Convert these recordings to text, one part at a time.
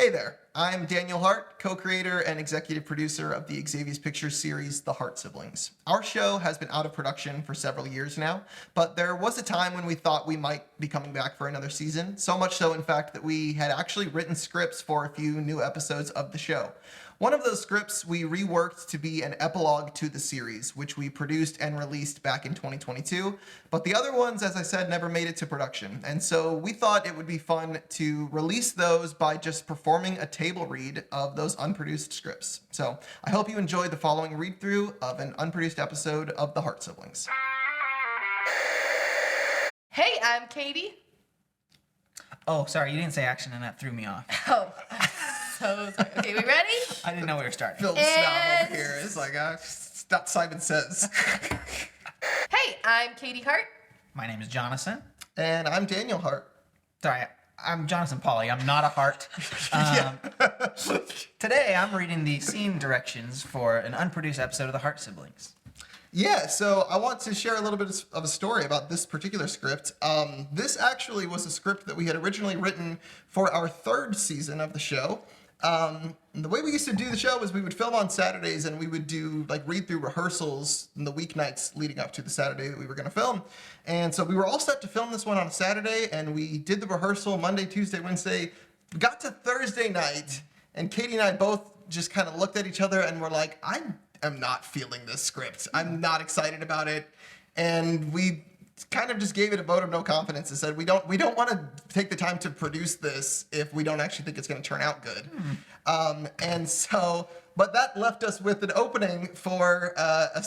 Hey there, I'm Daniel Hart, co-creator and executive producer of the Xavious Pictures series, The Hart Siblings. Our show has been out of production for several years now, but there was a time when we thought we might be coming back for another season, so much so in fact that we had actually written scripts for a few new episodes of the show. One of those scripts we reworked to be an epilogue to the series, which we produced and released back in 2022, but the other ones, as I said, never made it to production, and so we thought it would be fun to release those by just performing a table read of those unproduced scripts. So I hope you enjoyed the following read-through of an unproduced episode of The Hart Siblings. Hey, I'm Katie. Oh, sorry, you didn't say action and that threw me off. Oh, so sorry. Okay, we ready? I didn't know we were starting. Phil Snob over here is like, that's Simon Says. Hey, I'm Katie Hart. My name is Jonathan. And I'm Daniel Hart. Sorry, I'm Jonathan Pauly. I'm not a Hart. Today, I'm reading the scene directions for an unproduced episode of The Hart Siblings. Yeah, so I want to share a little bit of a story about this particular script. This actually was a script that we had originally written for our third season of the show. The way we used to do the show was we would film on Saturdays and we would do like read-through rehearsals in the weeknights leading up to the Saturday that we were going to film. And so we were all set to film this one on a Saturday, and we did the rehearsal Monday, Tuesday, Wednesday. We got to Thursday night, and Katie and I both just kind of looked at each other and were like, I am not feeling this script. I'm not excited about it. And we kind of just gave it a vote of no confidence and said, we don't want to take the time to produce this if we don't actually think it's going to turn out good. But that left us with an opening for a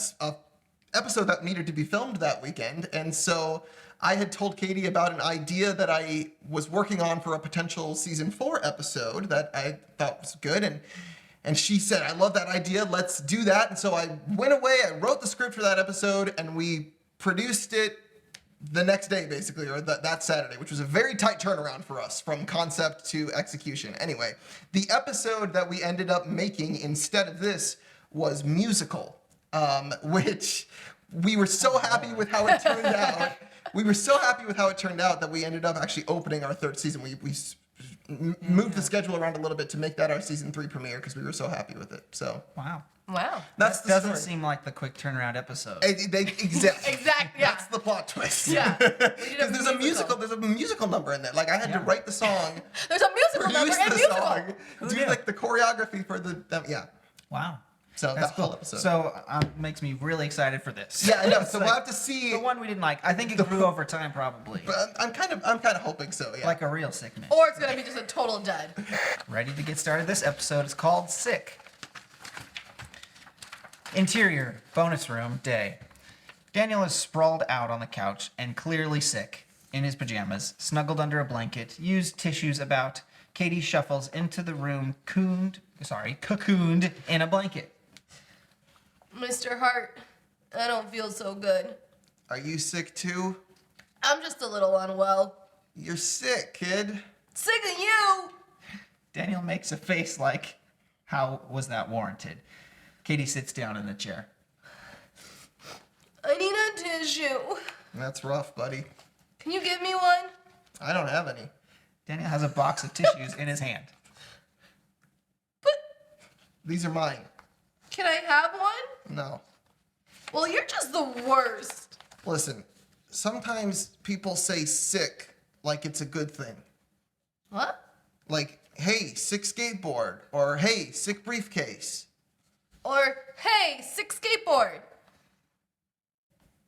episode that needed to be filmed that weekend. And so I had told Katie about an idea that I was working on for a potential season 4 episode that I thought was good. And she said, I love that idea, let's do that. And so I went away, I wrote the script for that episode, and we produced it the next day, basically, or that Saturday, which was a very tight turnaround for us from concept to execution. Anyway, the episode that we ended up making instead of this was musical, which we were so happy with how it turned out. We were so happy with how it turned out that we ended up actually opening our third season. We moved the schedule around a little bit to make that our season 3 premiere because we were so happy with it. So Wow. That's That the doesn't story. seem like the quick turnaround episode. Exactly. Exactly, yeah. That's the plot twist. Yeah. Because there's a musical number in there. Like I had to write the song, There's a musical number produce and the musical. song, Who do knew? like the choreography for yeah. Wow. So That's that whole cool. episode. So makes me really excited for this. Yeah, I know. It's So like we'll have to see. the one we didn't like. I think it grew over time, probably. But I'm kind of hoping so. Yeah. Like a real sickness. Or it's going to be just a total dud. Ready to get started. This episode is called Sick. Interior, bonus room, day. Daniel is sprawled out on the couch and clearly sick, in his pajamas, snuggled under a blanket, used tissues about. Katie shuffles into the room, cocooned in a blanket. Mr. Hart, I don't feel so good. Are you sick too? I'm just a little unwell. You're sick, kid. Sick of you! Daniel makes a face like, how was that warranted? Katie sits down in the chair. I need a tissue. That's rough, buddy. Can you give me one? I don't have any. Daniel has a box of tissues in his hand. But These are mine. can I have one? No. Well, you're just the worst. Listen, sometimes people say sick like it's a good thing. What? Like, hey, sick skateboard, or hey, sick briefcase. Or, hey, sick skateboard.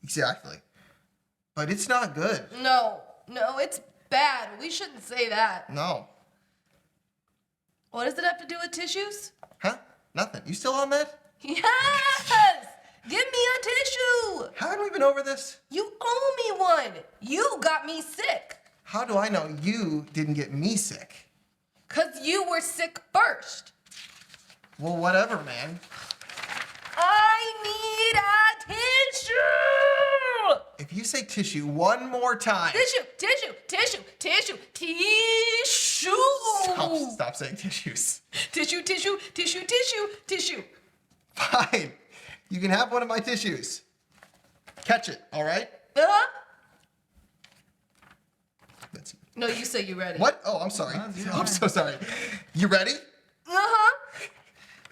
Exactly. But it's not good. No, it's bad. We shouldn't say that. No. What does it have to do with tissues? Huh? Nothing. You still on that? Yes! Give me a tissue! Haven't we been over this? You owe me one. You got me sick. How do I know you didn't get me sick? 'Cause you were sick first. Well, whatever, man. I need a tissue! If you say tissue one more time... Tissue! Stop saying tissues. Tissue. Fine. You can have one of my tissues. Catch it, all right? Uh-huh. That's No, you say you ready. What? Oh, I'm sorry. you're I'm so sorry. You ready? Uh-huh.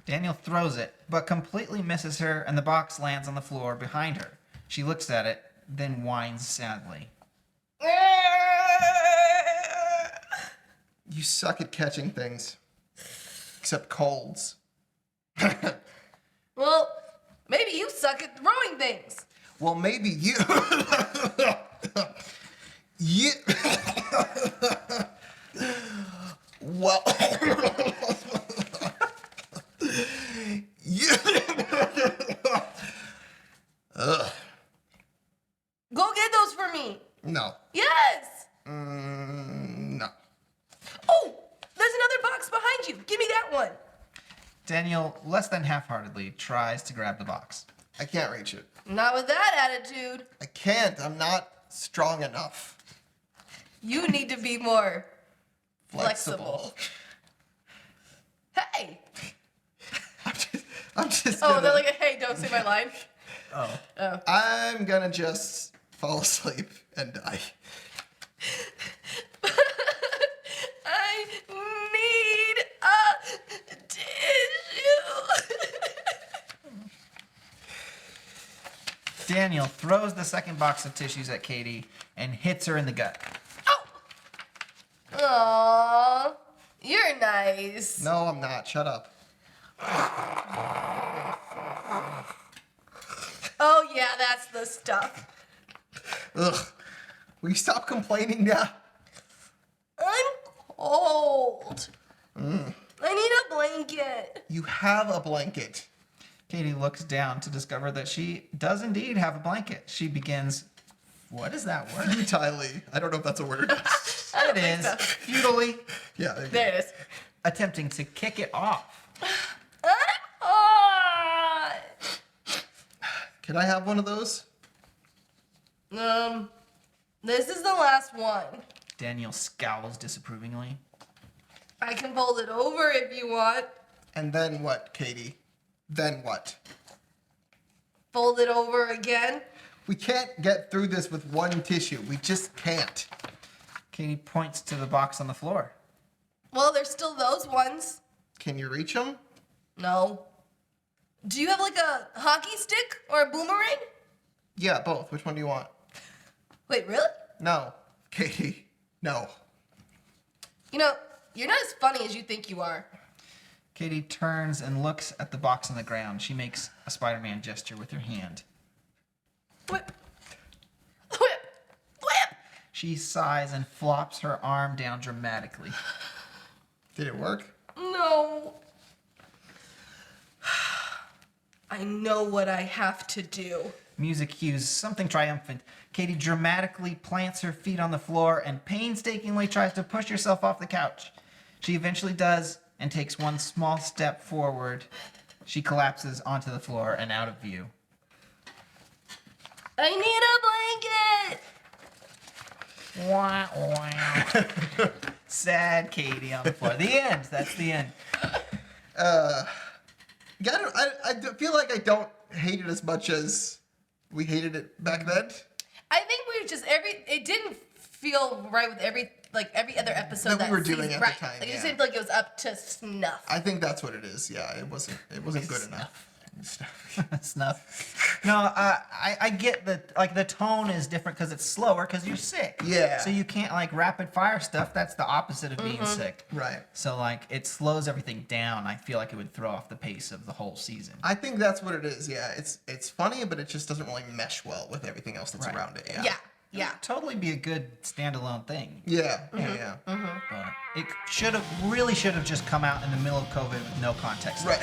Daniel throws it, but completely misses her, and the box lands on the floor behind her. She looks at it, then whines sadly. You suck at catching things. Except colds. Well, maybe you suck at throwing things. Well, maybe you. you. Well. you. Ugh. Go get those for me. No. Yes. No. Oh, there's another box behind you. Give me that one. Daniel, less than half-heartedly, tries to grab the box. I can't reach it. Not with that attitude. I can't. I'm not strong enough. You need to be more flexible. Hey. I'm just Oh, gonna, they're like, hey, don't say my line. Oh. I'm gonna just fall asleep and die. I need a tissue. Daniel throws the second box of tissues at Katie and hits her in the gut. Aww, you're nice. No, I'm not. Shut up. Oh yeah, that's the stuff. Ugh. Will you stop complaining now? I'm cold. I need a blanket. You have a blanket. Katie looks down to discover that she does indeed have a blanket. She begins, what is that word? Futilely. I don't know if that's a word or not. It is, so. futilely, Yeah. There you go. There it is. attempting to kick it off. I'm hot. Can I have one of those? This is the last one. Daniel scowls disapprovingly. I can fold it over if you want. And then what, Katie? Then what? Fold it over again. We can't get through this with one tissue. We just can't. Katie points to the box on the floor. Well, there's still those ones. Can you reach them? No. Do you have like a hockey stick or a boomerang? Yeah, both. Which one do you want? Wait, really? No. Katie, no. You know, you're not as funny as you think you are. Katie turns and looks at the box on the ground. She makes a Spider-Man gesture with her hand. Whip. Whip. Whip. She sighs and flops her arm down dramatically. Did it work? No. I know what I have to do. Music cues something triumphant. Katie dramatically plants her feet on the floor and painstakingly tries to push herself off the couch. She eventually does and takes one small step forward. She collapses onto the floor and out of view. I need a blanket. Wah, wah. Sad Katie on the floor. The end. That's the end. Yeah, I feel like I don't hate it as much as we hated it back then. I think we just it didn't feel right with every other episode That we were season. doing at the Right. time, Like it yeah. seemed like it was up to snuff. I think that's what it is. Yeah, it wasn't good enough. Snuff. No, I get that. Like the tone is different because it's slower because you're sick. Yeah. So you can't like rapid fire stuff. That's the opposite of being sick. Right. So like it slows everything down. I feel like it would throw off the pace of the whole season. I think that's what it is. Yeah, it's funny, but it just doesn't really mesh well with everything else that's Right. around it. Yeah. Yeah. Yeah. Totally be a good standalone thing. Yeah. Yeah. But it really should have just come out in the middle of COVID with no context. Right.